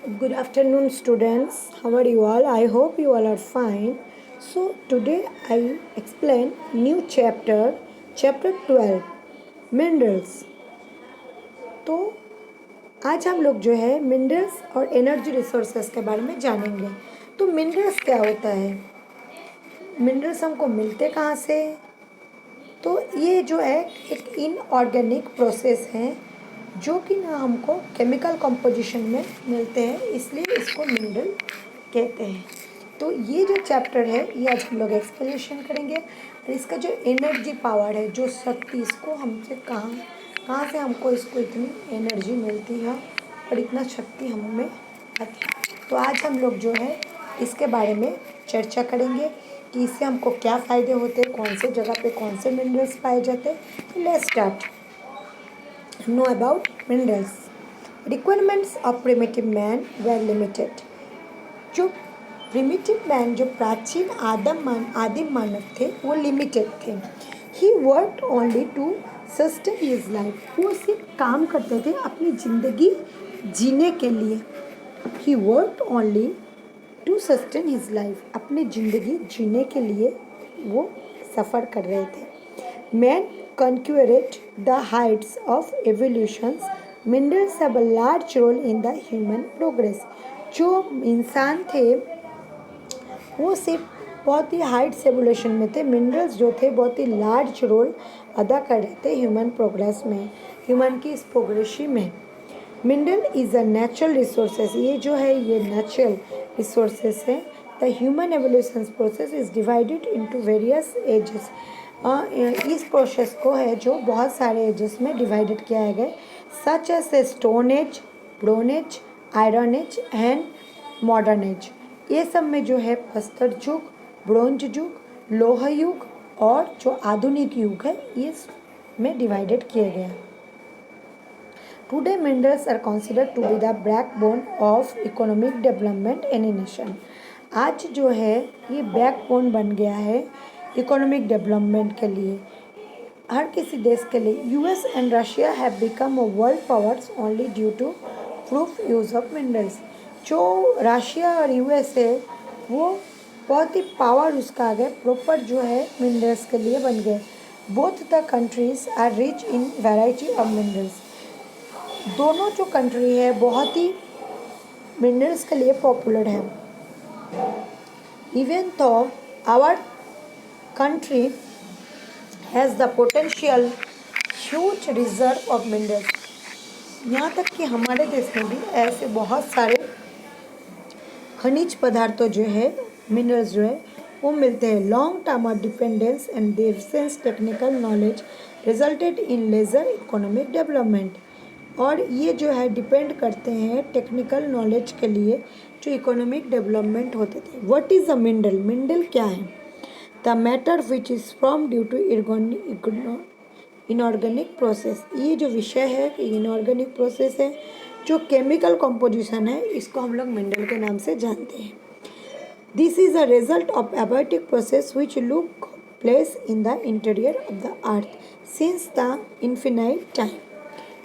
Good afternoon, students. How are you all? I hope you all are fine. So today I explain new chapter 12, minerals. तो आज हम लोग जो है minerals और एनर्जी रिसोर्सेस के बारे में जानेंगे। तो मिनरल्स क्या होता है? मिनरल्स हमको मिलते कहाँ से? तो ये जो है एक इनऑर्गेनिक प्रोसेस है जो कि ना हमको केमिकल कंपोजिशन में मिलते हैं, इसलिए इसको मिनरल कहते हैं। तो ये जो चैप्टर है ये आज हम लोग एक्सप्लेनेशन करेंगे और इसका जो एनर्जी पावर है, जो शक्ति, इसको हमसे कहाँ कहाँ से हमको इसको इतनी एनर्जी मिलती है और इतना शक्ति हमें आती है। तो आज हम लोग जो है इसके बारे में चर्चा करेंगे कि इससे हमको क्या फ़ायदे होते हैं, कौन से जगह पे कौन से मिनरल्स पाए जाते हैं। तो let's start know about minerals. Requirements of primitive man were limited. जो प्रिमिटिव मैन, जो प्राचीन आदिम मानव थे, वो लिमिटेड थे। He worked only to sustain his life. वो सिर्फ काम करते थे अपनी ज़िंदगी जीने के लिए। He worked only to sustain his life. अपनी ज़िंदगी जीने के लिए वो सफ़र कर रहे थे। Man conquered the heights of evolutions. Minerals have a large role in the human progress. जो इंसान थे वो सिर्फ बहुत ही हाइट्स एवोल्यूशन में थे। मिनरल्स जो थे बहुत ही लार्ज रोल अदा कर रहे थे ह्यूमन प्रोग्रेस में, ह्यूमन की इस प्रोग्रेसी में। Mineral is a natural resources. ये जो है ये नेचुरल रिसोर्सेज है। The human evolution process is divided into various ages. इस प्रोसेस को है जो बहुत सारे एजेस में डिवाइडेड किया गया, such as stone age, bronze age, iron age and modern age. ये सब में जो है पत्थर युग, ब्रोंज युग, लोह युग और जो आधुनिक युग है ये में डिवाइडेड किए गए। Today minerals are considered to be the backbone of economic development in a nation. आज जो है ये बैकबोन बन गया है इकोनॉमिक डेवलपमेंट के लिए, हर किसी देश के लिए। US and Russia have become a world powers only due to proof use of minerals. जो रशिया और यूएस है वो बहुत ही पावर उसका आ गया, प्रॉपर जो है मिनरल्स के लिए बन गए। Both the countries are rich in variety of minerals. दोनों जो कंट्री है बहुत ही मिनरल्स के लिए पॉपुलर है। इवन तो our country has the potential huge reserve of minerals। यहाँ तक कि हमारे देश में भी ऐसे बहुत सारे खनिज पदार्थों जो है, मिनरल्स जो है वो मिलते हैं। Long term of dependence and the absence technical knowledge resulted in lesser economic development. और ये जो है डिपेंड करते हैं टेक्निकल नॉलेज के लिए जो इकोनॉमिक डेवलपमेंट होते थे। What is a mineral? Mineral क्या है? The matter which is from due to inorganic process. ये जो विषय है कि इनऑर्गेनिक प्रोसेस है, जो केमिकल कंपोजिशन है, इसको हम लोग मिनरल के नाम से जानते हैं। This is a result of abiotic process which look place in the interior of the earth since the infinite time.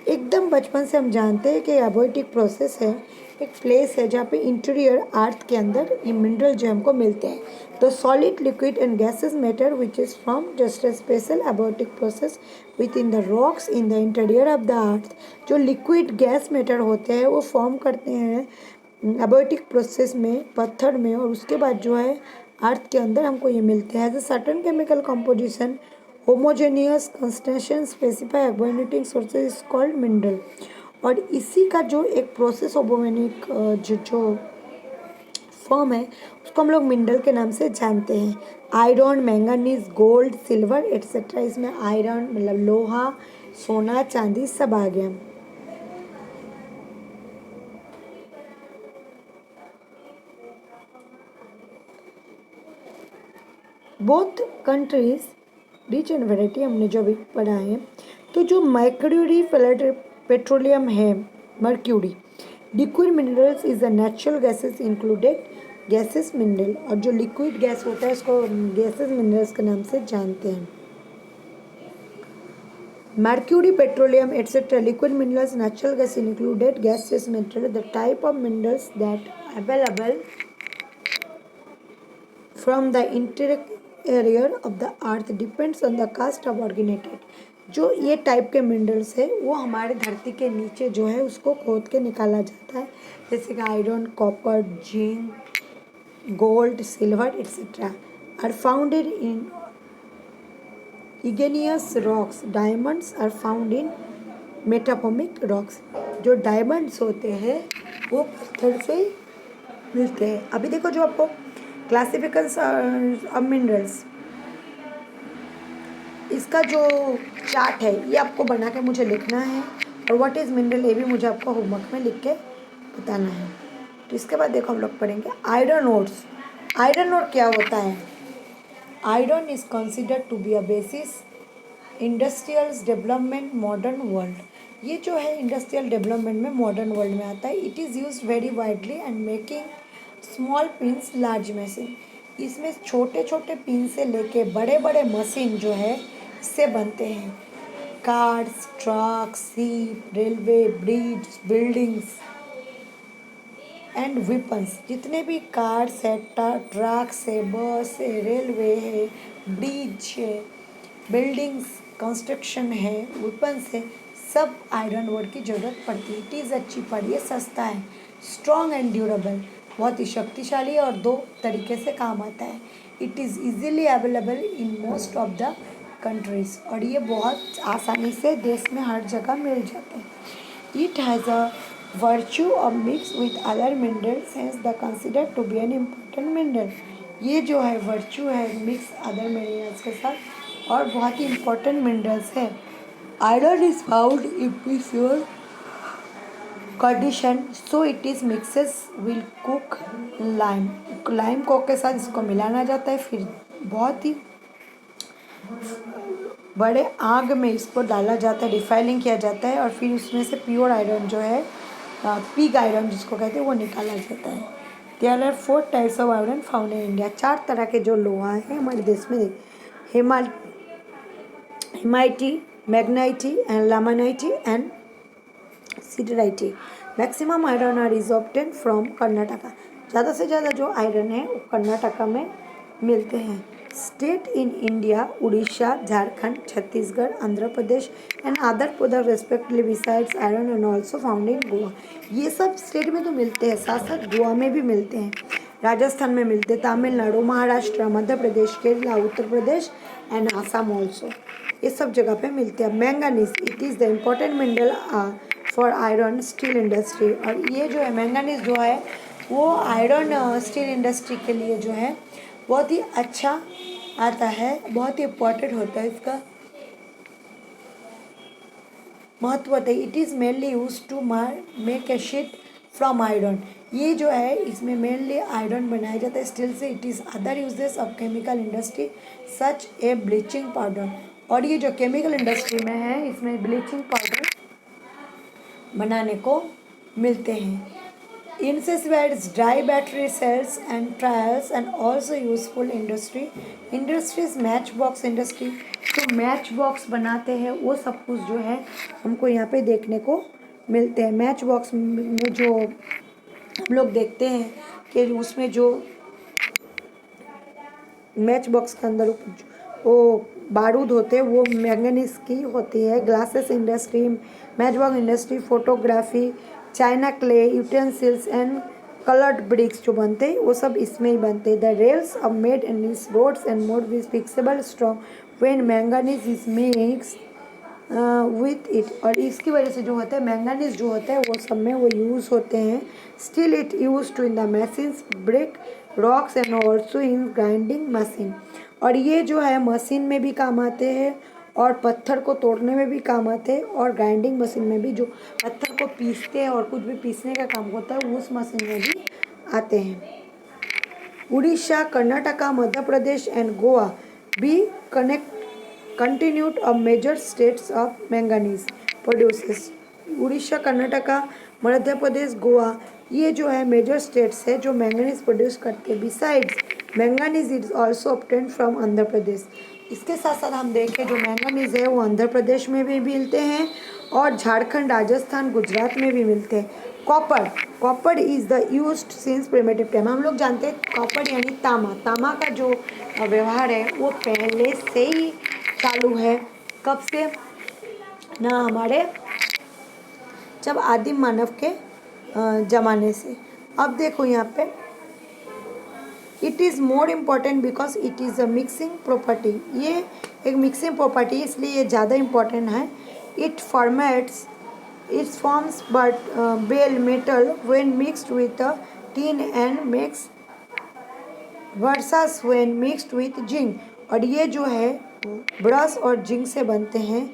एकदम बचपन से हम जानते हैं कि एबायोटिक प्रोसेस है, एक प्लेस है जहाँ पे इंटीरियर अर्थ के अंदर ये मिनरल जो हमको मिलते हैं। The solid, liquid and gases matter which is from just a special abiotic process with in the rocks in the interior of the earth. जो लिक्विड गैस मैटर होते हैं वो फॉर्म करते हैं एबायोटिक प्रोसेस में, पत्थर में, और उसके बाद जो है अर्थ के अंदर हमको ये मिलते हैं। As a certain chemical composition homogeneous constitution specify abiotic sources is called mineral. और इसी का जो एक प्रोसेस ऑर्गेनिक जो फॉर्म है उसको हम लोग मिनरल के नाम से जानते हैं। Iron, manganese, gold, silver etcetera. इसमें आयरन मतलब लोहा, सोना, चांदी सब आ गया। Both countries rich and variety हमने जो अभी पढ़ा है। तो जो मर्क्यूरी पेट्रोलियम है, mercury, liquid minerals is a natural gases included gases mineral. और जो लिक्विड गैस होता है उसको गैसेस मिनरल्स के नाम से जानते हैं। mercury, petroleum, etc. Liquid minerals, natural gas included, gaseous material. The type of minerals that available from the interior of the earth depends on the caste of originated. जो ये टाइप के minerals है वो हमारे धरती के नीचे जो है उसको खोद के निकाला जाता है, जैसे कि iron, copper, zinc, gold, silver etcetera are founded in igneous rocks. Diamonds are found in metamorphic rocks. जो डायमंड्स होते हैं वो पत्थर से मिलते हैं. अभी देखो जो आपको क्लासिफिकेशन ऑफ मिनरल्स, इसका जो चार्ट है ये आपको बना के मुझे लिखना है, और व्हाट इज़ मिनरल ये भी मुझे आपको होमवर्क में लिख के बताना है. तो इसके बाद देखो हम लोग पढ़ेंगे आयरन ओर्स. आयरन ओर क्या होता है? Iron is considered to be a basis industrial development modern world. ये जो है इंडस्ट्रियल डेवलपमेंट में मॉडर्न वर्ल्ड में आता है. It is use very widely and making small pins large machine. इसमें छोटे छोटे पिन से लेके बड़े बड़े मशीन जो है इससे बनते हैं. Cars, truck, ship, railway, bridge, buildings and weapons. जितने भी कार्स है, ट्रक्स है, बस है, रेलवे है, ब्रिज है, बिल्डिंग्स, कंस्ट्रक्शन है, वेपन्स है, सब आयरन ओर की ज़रूरत पड़ती है. It is a cheaper. ये सस्ता है, स्ट्रॉन्ग एंड ड्यूरेबल, बहुत ही शक्तिशाली और दो तरीके से काम आता है. It is easily available in most of the countries. और ये बहुत आसानी से देश में हर जगह मिल जाते हैं. It has a virtue of mix with other minerals, hence the considered to be an important mineral. ये जो है वर्च्यू है मिक्स अदर मिनरल्स के साथ और बहुत ही इम्पोर्टेंट मिनरल्स है. Iron is found in pure condition, so it is mixes will cook lime. Lime Coke के साथ इसको मिलाना जाता है, फिर बहुत ही बड़े आग में इसको डाला जाता है, रिफाइनिंग किया जाता है, और फिर उसमें से प्योर आयरन जो है पिग आयरन जिसको कहते हैं वो निकाला जाता है. There are 4 types of iron found in India. 4 तरह के जो लोहा है हमारे देश में. Hematite, magnetite and limonite and siderite. Maximum iron ore is obtain from Karnataka. ज़्यादा से ज़्यादा जो आयरन है वो कर्नाटका में मिलते हैं. State in India Orissa, Jharkhand, Chhattisgarh, Andhra Pradesh and other product respectively besides iron and also found in Goa. ये सब स्टेट में तो मिलते हैं, साथ साथ गोवा में भी मिलते हैं, राजस्थान में मिलते हैं, तमिलनाडु, महाराष्ट्र, मध्य प्रदेश, केरला, उत्तर प्रदेश एंड आसाम ऑल्सो. ये सब जगह पे मिलते हैं. Manganese, it is the important mineral for iron steel industry. और ये जो है मैंगानीज जो है वो आयरन स्टील इंडस्ट्री के लिए जो है बहुत ही अच्छा आता है, बहुत ही इम्पोर्टेंट होता है, इसका महत्व होता है. It is mainly use to make a sheet from iron. ये जो है इसमें मेनली आयरन बनाया जाता है स्टील से. It is other uses of chemical industry such A bleaching powder. और ये जो केमिकल इंडस्ट्री में है इसमें ब्लीचिंग पाउडर बनाने को मिलते हैं. Insecticides, dry battery cells and trials and also useful industry. Industries match box industry. तो मैच बॉक्स बनाते हैं वो सब कुछ जो है हमको यहाँ पे देखने को मिलते हैं. मैच बॉक्स में जो हम लोग देखते हैं कि उसमें जो मैच बॉक्स के अंदर वो बारूद होते हैं वो मैंगनीज की होती है. Glasses industry, match box industry, photography, china clay, utensils and coloured bricks जो बनते हैं वो सब इसमें ही बनते हैं. The rails are made in this rods and mode with fixable strong when manganese is mix with it. और इसकी वजह से जो होता है मैंगनीज जो होता है वो सब में वो यूज़ होते हैं. Still it use to in the machines, break rocks and also in grinding machine. और ये जो है मशीन में भी काम आते हैं और पत्थर को तोड़ने में भी काम आते हैं, और ग्राइंडिंग मशीन में भी जो पत्थर को पीसते हैं और कुछ भी पीसने का काम होता है उस मशीन में भी आते हैं. उड़ीसा, कर्नाटका, मध्य प्रदेश एंड गोवा भी continued of major states of manganese produces. Orissa, Karnataka, Madhya Pradesh, Goa ये जो है मेजर स्टेट्स है जो मैंगनीज प्रोड्यूस करते हैं. Besides manganese is also obtained from Andhra Pradesh. इसके साथ साथ हम देखें जो मैंगनीज है वो आंध्र प्रदेश में भी मिलते हैं और झारखंड, राजस्थान, गुजरात में भी मिलते हैं। Copper, copper is the used since primitive time. हम लोग जानते हैं कॉपर यानी तामा। तामा का जो व्यवहार है वो पहले से ही चालू है। कब से ना, हमारे जब आदिम मानव के ज़माने से। अब देखो यहाँ पे, it is more important because it is a mixing property. ये एक मिक्सिंग प्रॉपर्टी इसलिए ये ज़्यादा इम्पॉर्टेंट है। It formats it forms but bell metal when mixed with tin and makes brass when mixed with zinc. और ये जो है ब्रश और जिंक से बनते हैं।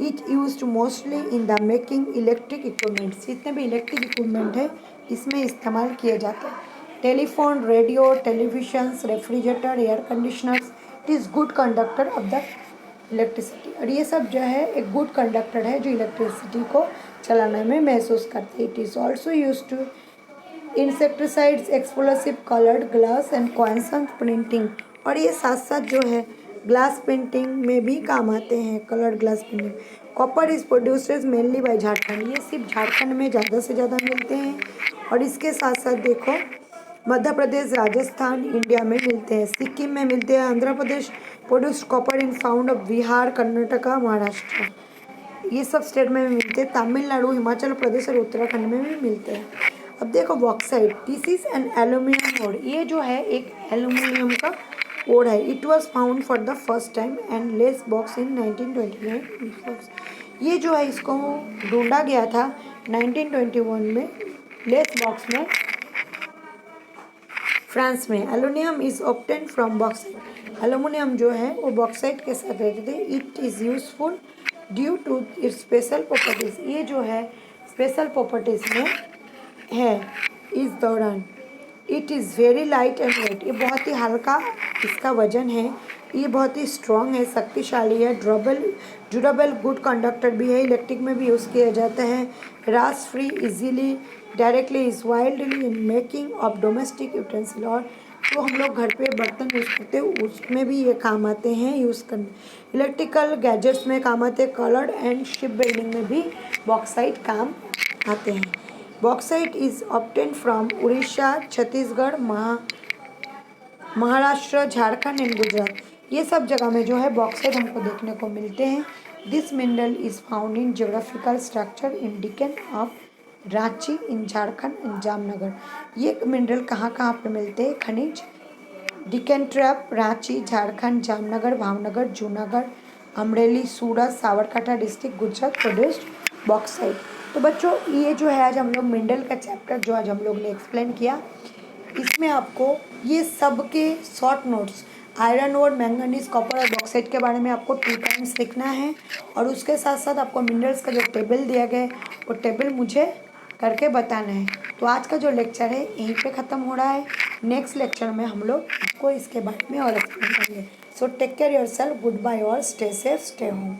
It used mostly in the making electric equipments. जितने भी इलेक्ट्रिक इक्विपमेंट है इसमें इस्तेमाल किए जाते हैं। Telephone, radio, televisions, refrigerator, air conditioners. It is good conductor of the electricity. और ये सब जो है एक गुड कंडक्टर है जो इलेक्ट्रिसिटी को चलाने में महसूस करते हैं। It is also use to insecticides, explosive, coloured glass and coins and printing. और ये साथ साथ जो है ग्लास पेंटिंग में भी काम आते हैं, coloured glass painting. Copper is producers mainly by Jharkhand. ये सिर्फ झारखंड में ज़्यादा से ज़्यादा मिलते हैं। और इसके साथ साथ देखो मध्य प्रदेश, राजस्थान, इंडिया में मिलते हैं, सिक्किम में मिलते हैं, Andhra Pradesh produced copper in found of Bihar, Karnataka, Maharashtra. ये सब स्टेट में भी मिलते हैं। तमिलनाडु, हिमाचल प्रदेश और उत्तराखंड में भी मिलते हैं। अब देखो bauxite, this is an aluminium ore. ये जो है एक एल्यूमिनियम का ओड है। It was found for the first time and Les Baux in 1929। ये जो है इसको ढूंढा गया था 1921 में लेस बॉक्स में, फ्रांस में। Aluminium is obtain from bauxite. Aluminium जो है वो बॉक्साइट के साथ रहते थे। It is useful due to its special properties. ये जो है स्पेशल प्रॉपर्टीज़ में है इस दौरान। It is very light and weight. ये बहुत ही हल्का इसका वजन है। ये बहुत ही स्ट्रॉन्ग है, शक्तिशाली है, ड्यूरेबल, गुड कंडक्टर भी है। इलेक्ट्रिक में भी यूज़ किया जाता है। Rust free, easily, directly is wildly in making of domestic utensil. और जो हम लोग घर पे बर्तन यूज़ करते हैं उसमें भी ये काम आते हैं यूज़ करने। इलेक्ट्रिकल गैजेट्स में काम आते हैं। कलर्ड एंड शिप बिल्डिंग में भी बॉक्साइट काम आते हैं। Bauxite is obtain from Orissa, Chhattisgarh, Maharashtra, Jharkhand and Gujarat. ये सब जगह में जो है बॉक्साइट हमको देखने को मिलते हैं। This mineral is found in geographical structure in Deccan of Ranchi in Jharkhand and Jamnagar. ये मिनरल कहाँ कहाँ पे मिलते हैं? खनिज Deccan trap, Ranchi, Jharkhand, Jamnagar, Bhavnagar, Junagadh, Amreli, Surat, Sabarkantha district, Gujarat produced bauxite. तो बच्चों ये जो है आज हम लोग मिनरल का चैप्टर जो आज हम लोग ने एक्सप्लेन किया, इसमें आपको ये सब के short notes iron ore, manganese, copper और बॉक्साइट के बारे में आपको 2 टाइम्स लिखना है। और उसके साथ साथ आपको मिनरल्स का जो टेबल दिया गया है वो टेबल मुझे करके बताना है। तो आज का जो लेक्चर है यहीं पे ख़त्म हो रहा है। नेक्स्ट लेक्चर में हम लोग आपको इसके बारे में और एक्सप्लेन करेंगे। So take care yourself, good bye और स्टे सेफ, स्टे होम।